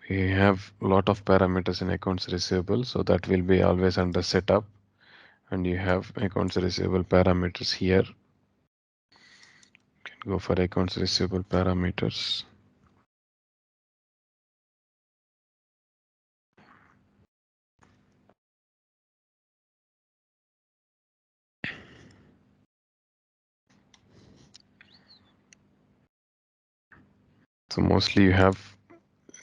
we have a lot of parameters in accounts receivable, so that will be always under setup, and you have accounts receivable parameters here. You can go for accounts receivable parameters. So mostly you have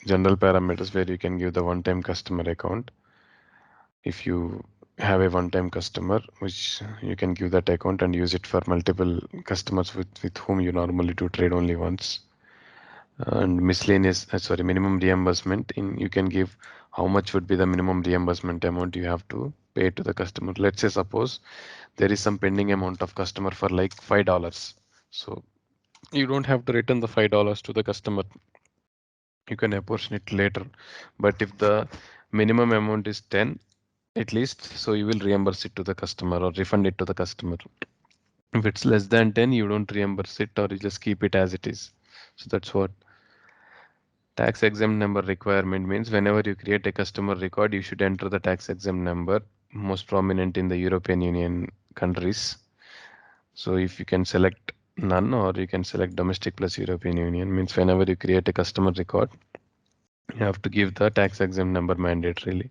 general parameters where you can give the one-time customer account. If you have a one-time customer, which you can give that account and use it for multiple customers with whom you normally do trade only once. And miscellaneous, sorry, minimum reimbursement, in you can give how much would be the minimum reimbursement amount you have to pay to the customer. Let's say suppose there is some pending amount of customer for like $5. So you don't have to return the $5 to the customer. You can apportion it later. But if the minimum amount is 10 at least, so you will reimburse it to the customer or refund it to the customer. If it's less than 10, you don't reimburse it or you just keep it as it is. So that's what tax exempt number requirement means. Whenever you create a customer record, you should enter the tax exempt number, most prominent in the European Union countries. So if you can select none or you can select domestic plus European Union, means whenever you create a customer record, you have to give the tax exempt number mandatorily,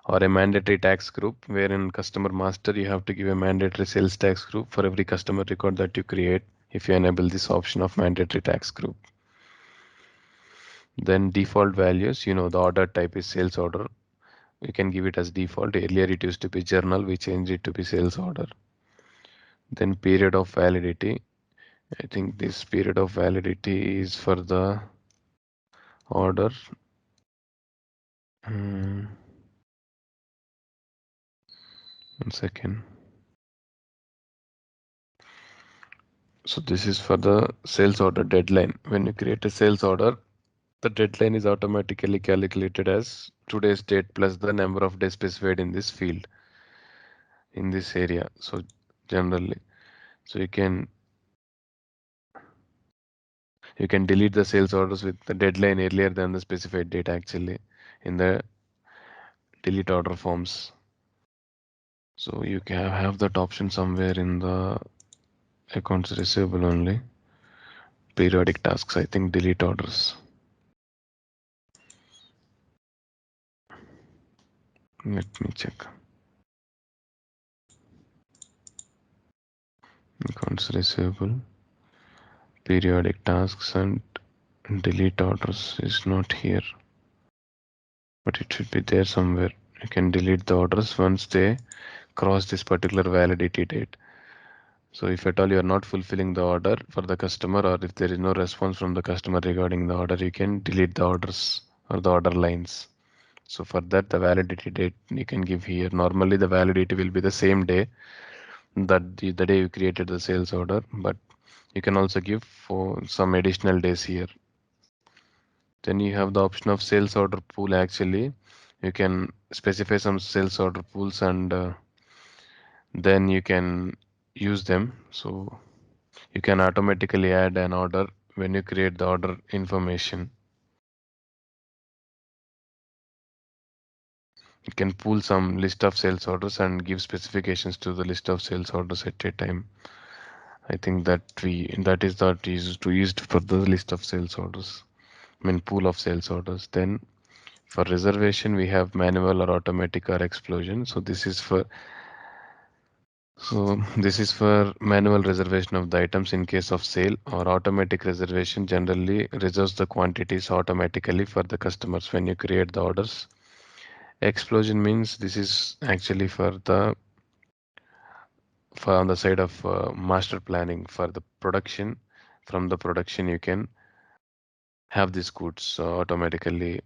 or a mandatory tax group, where in customer master you have to give a mandatory sales tax group for every customer record that you create if you enable this option of mandatory tax group. Then default values, the order type is sales order. You can give it as default. Earlier it used to be journal, we changed it to be sales order. Then period of validity. I think this period of validity is for the order. Hmm, 1 second. So this is for the sales order deadline. When you create a sales order, the deadline is automatically calculated as today's date plus the number of days specified in this field, in this area. So generally, so you can delete the sales orders with the deadline earlier than the specified date actually in the delete order forms. So you can have that option somewhere in the accounts receivable only. Periodic tasks, I think delete orders. Let me check. Accounts receivable, periodic tasks and delete orders is not here, but it should be there somewhere. You can delete the orders once they cross this particular validity date. So if at all you are not fulfilling the order for the customer, or if there is no response from the customer regarding the order, you can delete the orders or the order lines. So for that, the validity date you can give here. Normally the validity will be the same day that the day you created the sales order, but you can also give for some additional days here. Then you have the option of sales order pool. Actually, you can specify some sales order pools and then you can use them. So you can automatically add an order when you create the order information. You can pull some list of sales orders and give specifications to the list of sales orders at a time. I think that is to used for the list of sales orders. I mean pool of sales orders. Then for reservation we have manual or automatic or explosion. So this is for manual reservation of the items in case of sale, or automatic reservation generally reserves the quantities automatically for the customers when you create the orders. Explosion means this is actually for on the side of master planning for the production. From the production you can have these goods automatically.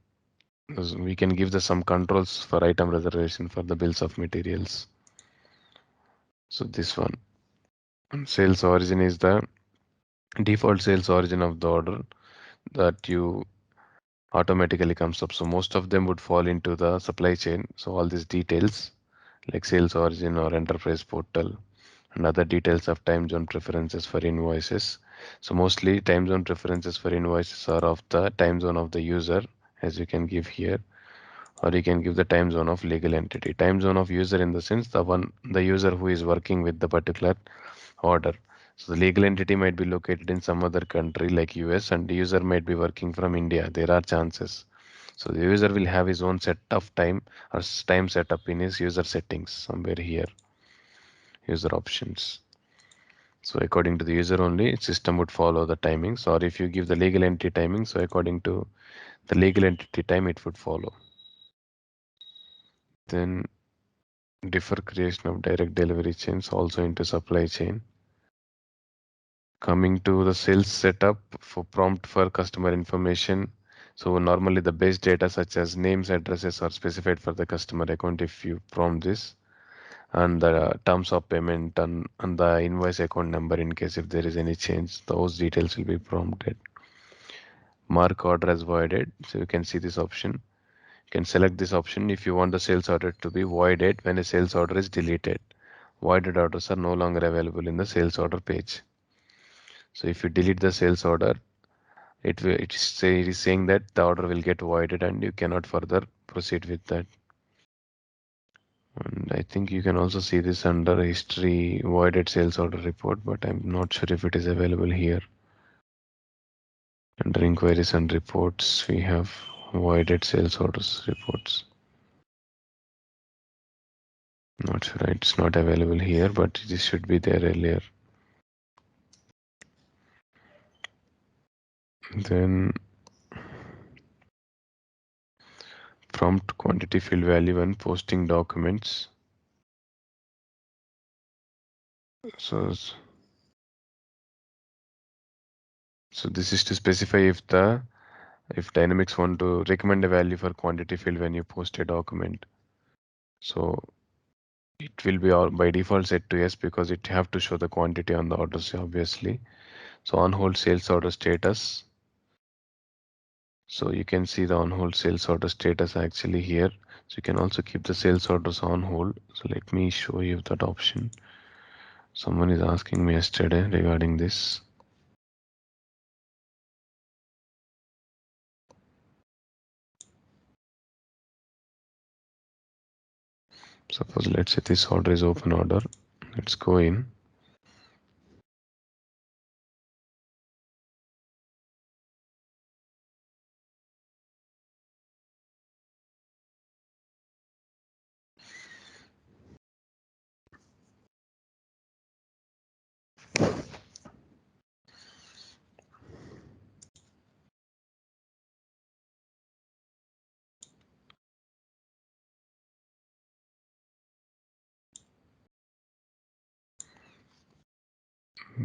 We can give the some controls for item reservation for the bills of materials. So this one, sales origin is the default sales origin of the order that you automatically comes up. So most of them would fall into the supply chain. So all these details like sales origin or enterprise portal and other details of time zone preferences for invoices. So mostly time zone preferences for invoices are of the time zone of the user as you can give here, or you can give the time zone of legal entity. Time zone of user in the sense the user who is working with the particular order. So the legal entity might be located in some other country like US, and the user might be working from India. There are chances. So the user will have his own set of time or time setup in his user settings somewhere here, user options. So according to the user only, system would follow the timings, or if you give the legal entity timing, so according to the legal entity time, it would follow. Then defer creation of direct delivery chains also into supply chain. Coming to the sales setup for prompt for customer information. So normally the base data such as names, addresses are specified for the customer account if you prompt this, and the terms of payment and the invoice account number in case if there is any change, those details will be prompted. Mark order as voided. So you can see this option. You can select this option if you want the sales order to be voided when a sales order is deleted. Voided orders are no longer available in the sales order page. So if you delete the sales order, it is saying that the order will get voided and you cannot further proceed with that. And I think you can also see this under history voided sales order report, but I'm not sure if it is available here. Under inquiries and reports, we have voided sales orders reports. Not sure, it's not available here, but this should be there earlier. Then prompt quantity field value when posting documents. So, so this is to specify if Dynamics want to recommend a value for quantity field when you post a document. So it will be all by default set to yes because it have to show the quantity on the orders obviously. So on hold sales order status. So you can see the on hold sales order status actually here. So you can also keep the sales orders on hold. So let me show you that option. Someone is asking me yesterday regarding this. Suppose let's say this order is open order. Let's go in.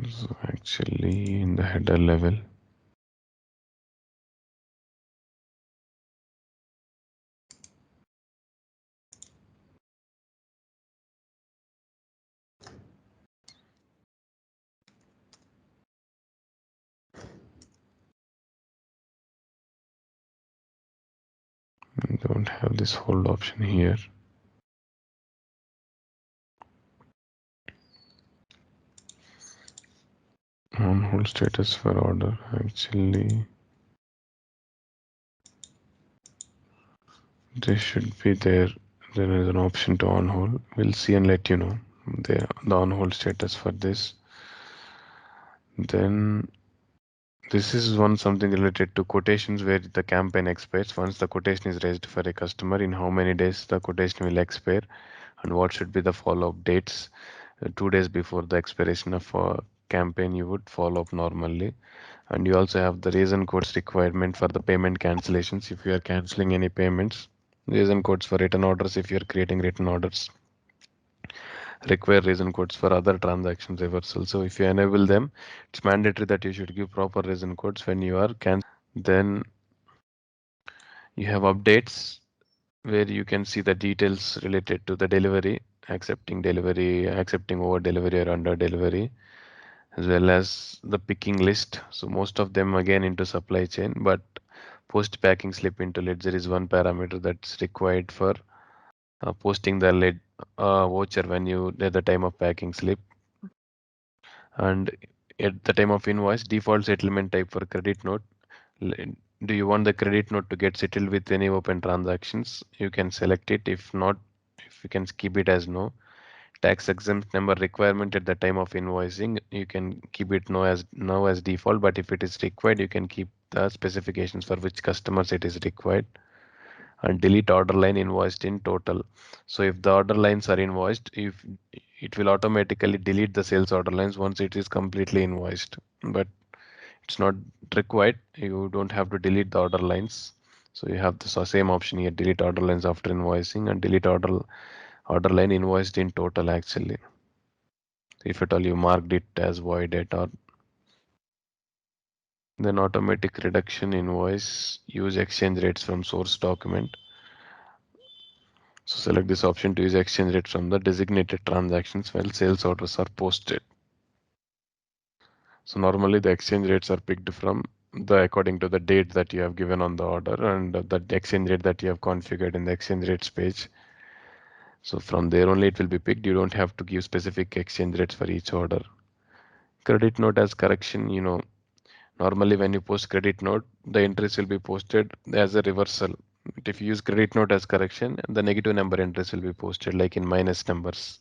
So actually in the header level, we don't have this hold option here. On hold status for order. Actually, this should be there. There is an option to on hold. We'll see and let you know the on hold status for this. Then this is one something related to quotations where the campaign expires. Once the quotation is raised for a customer, in how many days the quotation will expire, and what should be the follow-up dates. 2 days before the expiration of a campaign, you would follow up normally. And you also have the reason codes requirement for the payment cancellations. If you are canceling any payments, reason codes for written orders. If you are creating written orders, require reason codes for other transactions reversal. So if you enable them, it's mandatory that you should give proper reason codes when you are canceling. Then you have updates where you can see the details related to the delivery, accepting over delivery or under delivery, as well as the picking list. So most of them again into supply chain, but post packing slip into ledger is one parameter that's required for posting the voucher when you at the time of packing slip, and at the time of invoice default settlement type for credit note. Do you want the credit note to get settled with any open transactions? You can select it. If not, if you can keep it as no. Tax exempt number requirement at the time of invoicing, you can keep it no as default, but if it is required, you can keep the specifications for which customers it is required. And delete order line invoiced in total. So if the order lines are invoiced, if it will automatically delete the sales order lines once it is completely invoiced. But it's not required. You don't have to delete the order lines. So you have the same option here: delete order lines after invoicing and delete order line invoiced in total actually. If at all you marked it as voided, or then automatic reduction invoice, use exchange rates from source document. So select this option to use exchange rate from the designated transactions while sales orders are posted. So normally the exchange rates are picked from the according to the date that you have given on the order and the exchange rate that you have configured in the exchange rates page. So from there only it will be picked. You don't have to give specific exchange rates for each order. Credit note as correction, normally when you post credit note, the entries will be posted as a reversal. But if you use credit note as correction, the negative number entries will be posted like in minus numbers.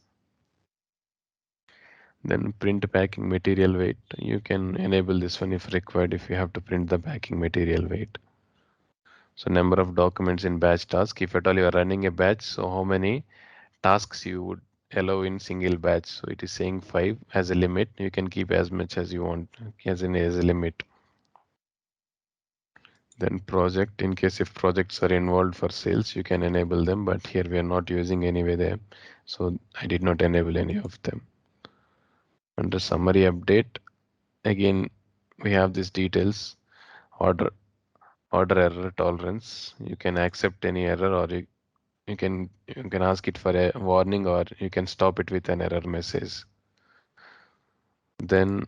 Then print packing material weight. You can enable this one if required, if you have to print the packing material weight. So number of documents in batch task. If at all you are running a batch, so how many tasks you would allow in single batch. So it is saying 5 as a limit. You can keep as much as you want as a limit. Then project, in case if projects are involved for sales, you can enable them, but here we are not using anyway there. So I did not enable any of them. Under summary update, again, we have these details, order, order error tolerance. You can accept any error, or you can ask it for a warning, or you can stop it with an error message. Then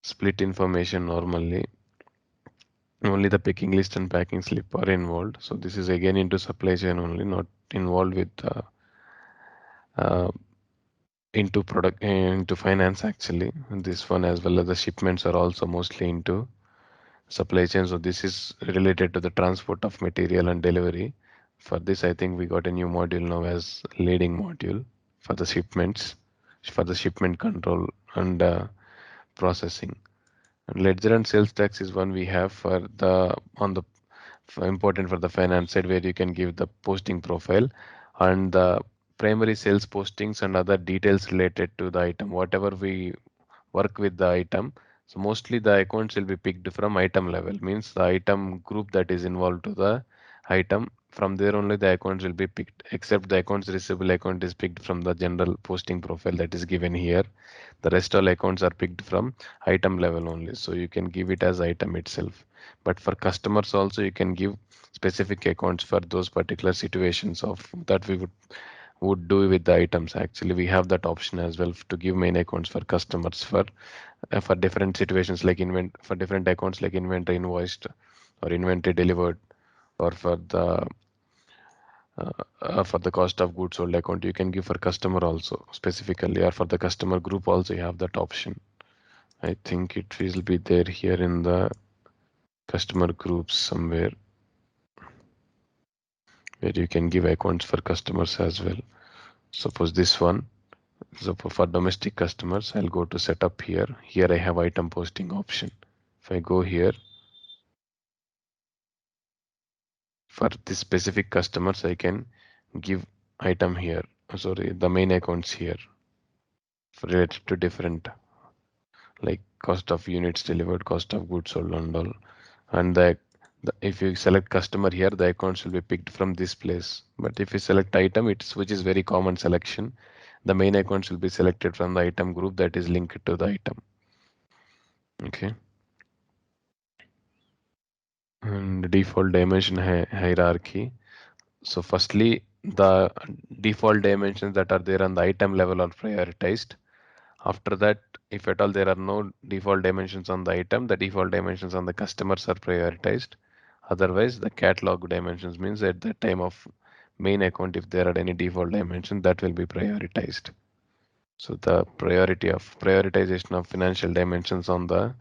split information, normally only the picking list and packing slip are involved. So this is again into supply chain only, not involved with uh, into finance actually. And this one as well as the shipments are also mostly into supply chain. So this is related to the transport of material and delivery. For this, I think we got a new module now as leading module for the shipments, for the shipment control and processing. And ledger and sales tax is one we have for the on the important for the finance side, where you can give the posting profile and the primary sales postings and other details related to the item, whatever we work with the item. So mostly the accounts will be picked from item level, means the item group that is involved to the item. From there only the accounts will be picked, except the accounts receivable account is picked from the general posting profile that is given here. The rest all accounts are picked from item level only. So you can give it as item itself. But for customers also you can give specific accounts for those particular situations of that we would do with the items. Actually, we have that option as well to give main accounts for customers for different situations like for different accounts like inventory invoiced or inventory delivered, or for the cost of goods sold account you can give for customer also specifically, or for the customer group also you have that option. I think it will be there here in the customer groups somewhere, where you can give accounts for customers as well. Suppose this one. So for domestic customers, I'll go to setup here. Here I have item posting option. If I go here, for this specific customers, I can give item here. Sorry, the main accounts here related to different, like cost of units delivered, cost of goods sold and all. And if you select customer here, the accounts will be picked from this place. But if you select item, which is very common selection, the main accounts will be selected from the item group that is linked to the item. Okay. And default dimension hierarchy. So firstly, the default dimensions that are there on the item level are prioritized. After that, if at all there are no default dimensions on the item, the default dimensions on the customers are prioritized. Otherwise, the catalog dimensions means at the time of main account, if there are any default dimension, that will be prioritized. So the prioritization of financial dimensions on the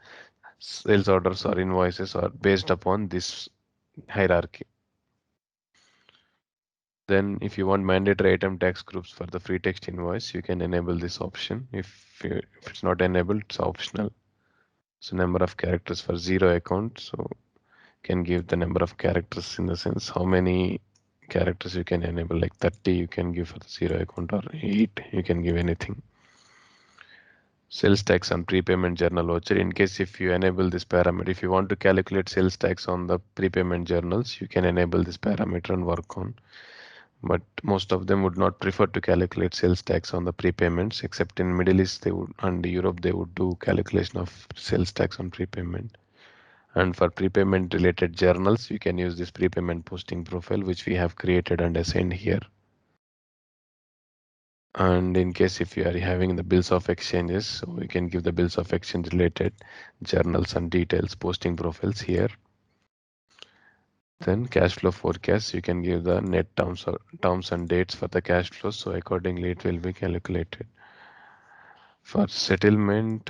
sales orders or invoices are based upon this hierarchy. Then if you want mandatory item tax groups for the free text invoice, you can enable this option. If it's not enabled, it's optional. So number of characters for zero account. So can give the number of characters in the sense how many characters you can enable, like 30 you can give for the zero account, or 8 you can give anything. Sales tax on prepayment journal voucher. In case if you enable this parameter, if you want to calculate sales tax on the prepayment journals, you can enable this parameter and work on. But most of them would not prefer to calculate sales tax on the prepayments, except in Middle East they would, and Europe they would do calculation of sales tax on prepayment. And for prepayment related journals, you can use this prepayment posting profile, which we have created and assigned here. And in case if you are having the bills of exchanges, so we can give the bills of exchange related journals and details posting profiles here. Then cash flow forecast, you can give the net terms and dates for the cash flow. So accordingly, it will be calculated. For settlement,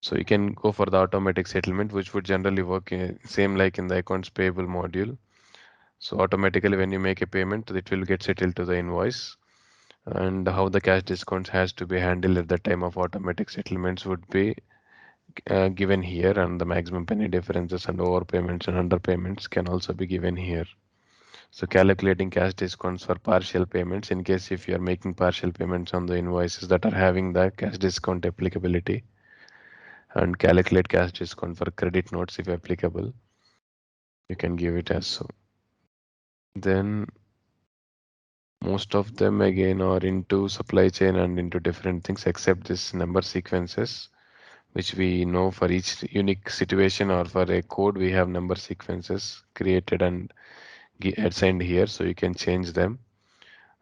so you can go for the automatic settlement, which would generally work same like in the accounts payable module. So automatically when you make a payment, it will get settled to the invoice. And how the cash discounts has to be handled at the time of automatic settlements would be given here, and the maximum penny differences and overpayments and underpayments can also be given here. So calculating cash discounts for partial payments, in case if you are making partial payments on the invoices that are having the cash discount applicability, and calculate cash discount for credit notes if applicable, you can give it as so. Then most of them again are into supply chain and into different things, except this number sequences, which we know for each unique situation or for a code we have number sequences created and assigned here, so you can change them.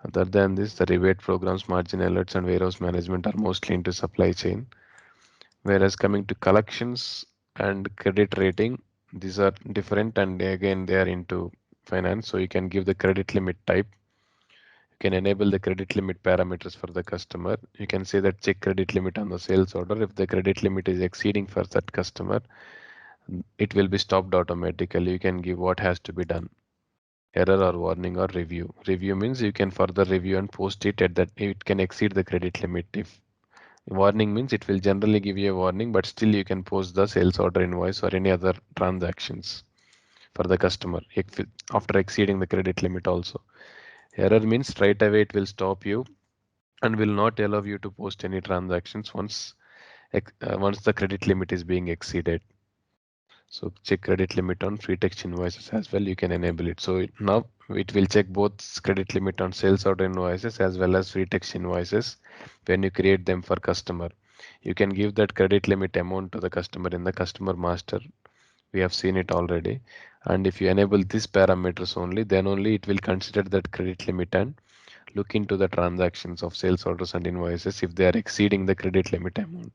Other than this, the rebate programs, margin alerts and warehouse management are mostly into supply chain. Whereas coming to collections and credit rating, these are different, and again they are into finance. So you can give the credit limit type. You can enable the credit limit parameters for the customer. You can say that check credit limit on the sales order. If the credit limit is exceeding for that customer, it will be stopped automatically. You can give what has to be done, error or warning or review. Review means you can further review and post it at that it can exceed the credit limit. If warning means it will generally give you a warning, but still you can post the sales order invoice or any other transactions for the customer after exceeding the credit limit also. Error means straight away it will stop you and will not allow you to post any transactions once the credit limit is being exceeded. So check credit limit on free text invoices as well. You can enable it. So now it will check both credit limit on sales order invoices as well as free text invoices when you create them for customer. You can give that credit limit amount to the customer in the customer master. We have seen it already. And if you enable these parameters only, then only it will consider that credit limit and look into the transactions of sales orders and invoices if they are exceeding the credit limit amount.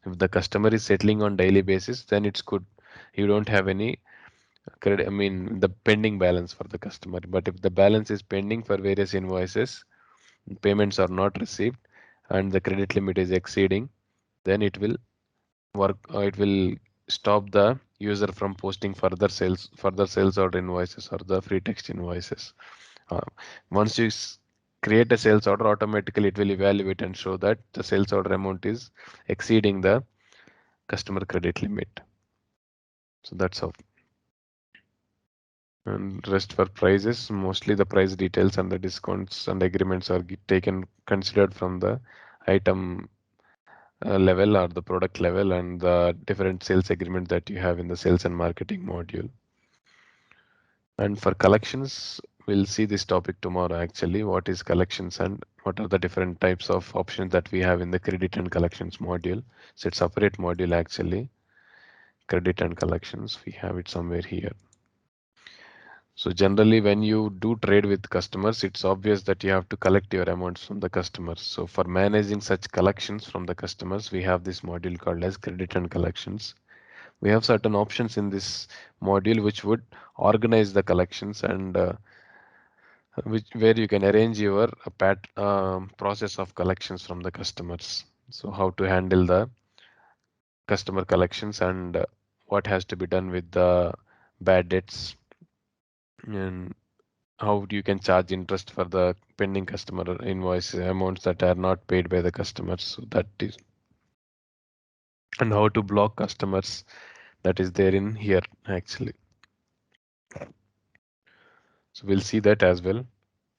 If the customer is settling on daily basis, then it's good. You don't have any credit, I mean the pending balance for the customer. But if the balance is pending for various invoices, payments are not received, and the credit limit is exceeding, then it will stop the user from posting further sales order invoices or the free text invoices. Uh, Once you create a sales order, automatically it will evaluate and show that the sales order amount is exceeding the customer credit limit. So that's how. And rest for prices, mostly the price details and the discounts and agreements are taken considered from the item level or the product level and the different sales agreement that you have in the sales and marketing module. And for collections, we'll see this topic tomorrow actually, what is collections and what are the different types of options that we have in the credit and collections module. So it's separate module actually, credit and collections, we have it somewhere here. So generally when you do trade with customers, it's obvious that you have to collect your amounts from the customers. So for managing such collections from the customers, we have this module called as credit and collections. We have certain options in this module which would organize the collections and where you can arrange your process of collections from the customers. So how to handle the customer collections and what has to be done with the bad debts, and how you can charge interest for the pending customer invoice amounts that are not paid by the customers. So that is, and how to block customers, that is there in here actually. So we'll see that as well.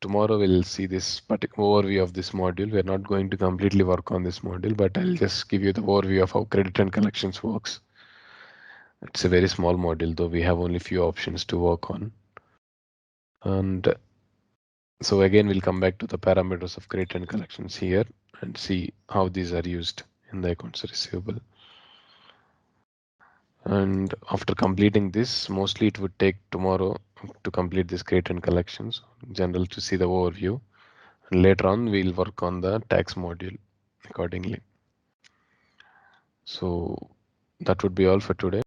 Tomorrow we'll see this particular overview of this module. We're not going to completely work on this module, but I'll just give you the overview of how credit and collections works. It's a very small module, though we have only few options to work on. And so again, we'll come back to the parameters of credit and collections here and see how these are used in the accounts receivable. And after completing this, mostly it would take tomorrow to complete this credit and collections, in general, to see the overview. And later on, we'll work on the tax module accordingly. So that would be all for today.